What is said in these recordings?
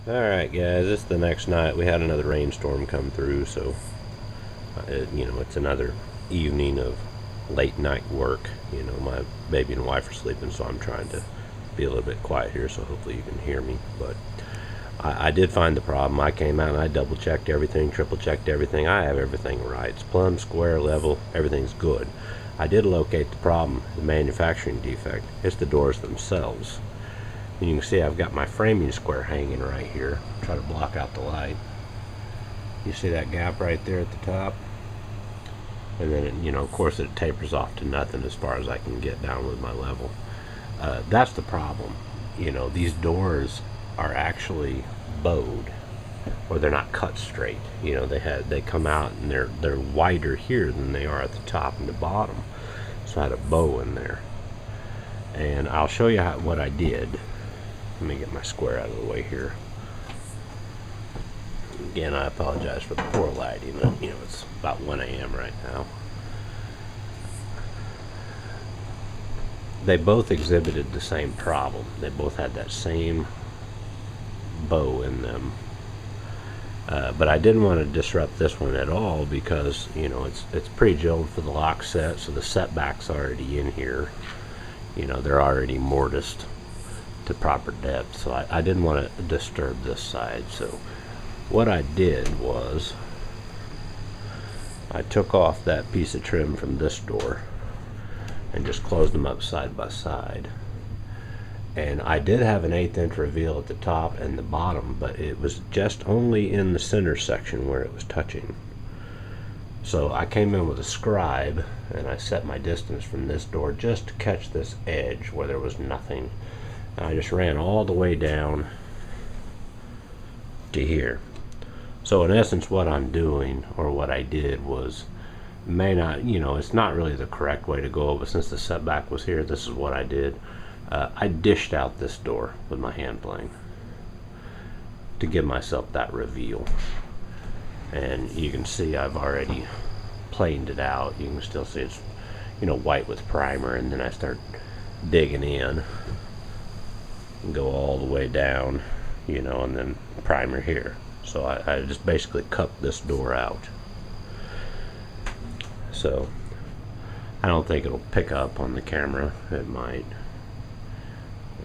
Alright guys, this is the next night. We had another rainstorm come through, so it's another evening of late night work. My baby and wife are sleeping, so I'm trying to be a little bit quiet here, so hopefully you can hear me. But I did find the problem. I came out and I double checked everything, triple checked everything. I have everything right. It's plumb, square, level, everything's good. I did locate the problem, the manufacturing defect. It's the doors themselves. And you can see I've got my framing square hanging right here. Try to block out the light. You see that gap right there at the top? And then, of course it tapers off to nothing as far as I can get down with my level. That's the problem. These doors are actually bowed, or they're not cut straight. They come out and they're wider here than they are at the top and the bottom. So I had a bow in there. And I'll show you what I did. Let me get my square out of the way here. Again, I apologize for the poor lighting. It's about 1 a.m. right now. They both exhibited the same problem. They both had that same bow in them. But I didn't want to disrupt this one at all because, it's pre-drilled for the lock set, so the setback's already in here. They're already mortised to proper depth, so I didn't want to disturb this side. So what I did was I took off that piece of trim from this door and just closed them up side by side. And I did have an 1/8 inch reveal at the top and the bottom, but it was just only in the center section where it was touching. So I came in with a scribe and I set my distance from this door just to catch this edge where there was nothing. And I just ran all the way down to here. So in essence what I'm doing, or what I did, was it's not really the correct way to go, but since the setback was here, this is what I did. I dished out this door with my hand plane to give myself that reveal. And you can see I've already planed it out. You can still see it's white with primer, and then I start digging in and go all the way down, and then primer here. So I just basically cupped this door out. So I don't think it'll pick up on the camera. It might.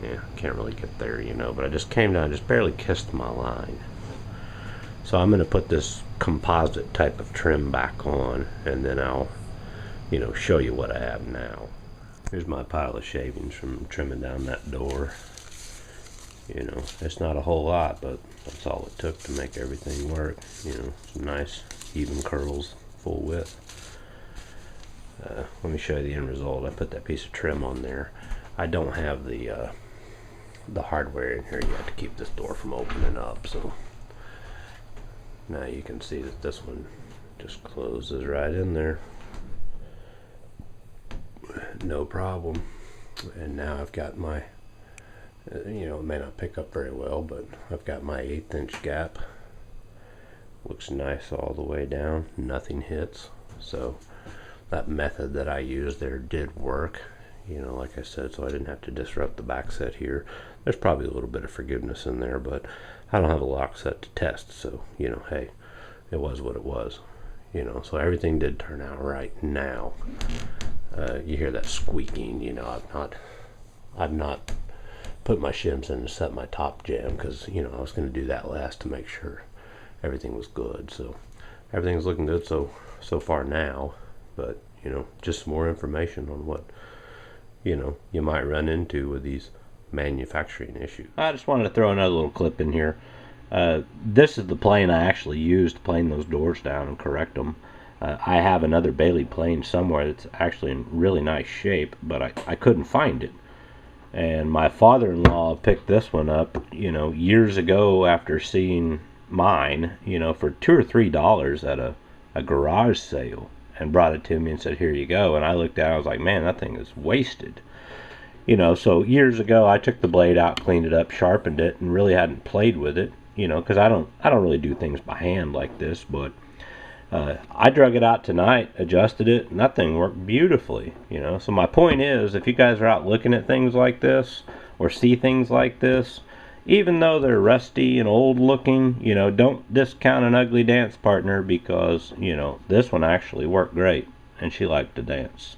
Yeah, can't really get there, but I just came down, just barely kissed my line. So I'm going to put this composite type of trim back on, and then I'll, show you what I have now. Here's my pile of shavings from trimming down that door. It's not a whole lot, but that's all it took to make everything work. Some nice even curls, full width. Let me show you the end result. I put that piece of trim on there. I don't have the hardware in here yet to keep this door from opening up, so now you can see that this one just closes right in there, no problem. And now I've got my it may not pick up very well, but I've got my 1/8 inch gap. Looks nice all the way down, nothing hits. So that method that I used there did work, like I said, so I didn't have to disrupt the back set here. There's probably a little bit of forgiveness in there, but I don't have a lock set to test, so hey, it was what it was. So everything did turn out right. Now you hear that squeaking. I've not put my shims in to set my top jam, because I was going to do that last to make sure everything was good. So everything's looking good so far now, but just some more information on what you might run into with these manufacturing issues. I just wanted to throw another little clip in here. This is the plane I actually used to plane those doors down and correct them. I have another Bailey plane somewhere that's actually in really nice shape, but I couldn't find it. And my father-in-law picked this one up, years ago after seeing mine, for $2 or $3 at a garage sale, and brought it to me and said, here you go. And I looked at it, I was like, man, that thing is wasted. So years ago I took the blade out, cleaned it up, sharpened it, and really hadn't played with it, because I don't really do things by hand like this. But I drug it out tonight, adjusted it, and that thing worked beautifully. So my point is, if you guys are out looking at things like this or see things like this, even though they're rusty and old looking, you know, don't discount an ugly dance partner, because, you know, this one actually worked great and she liked to dance.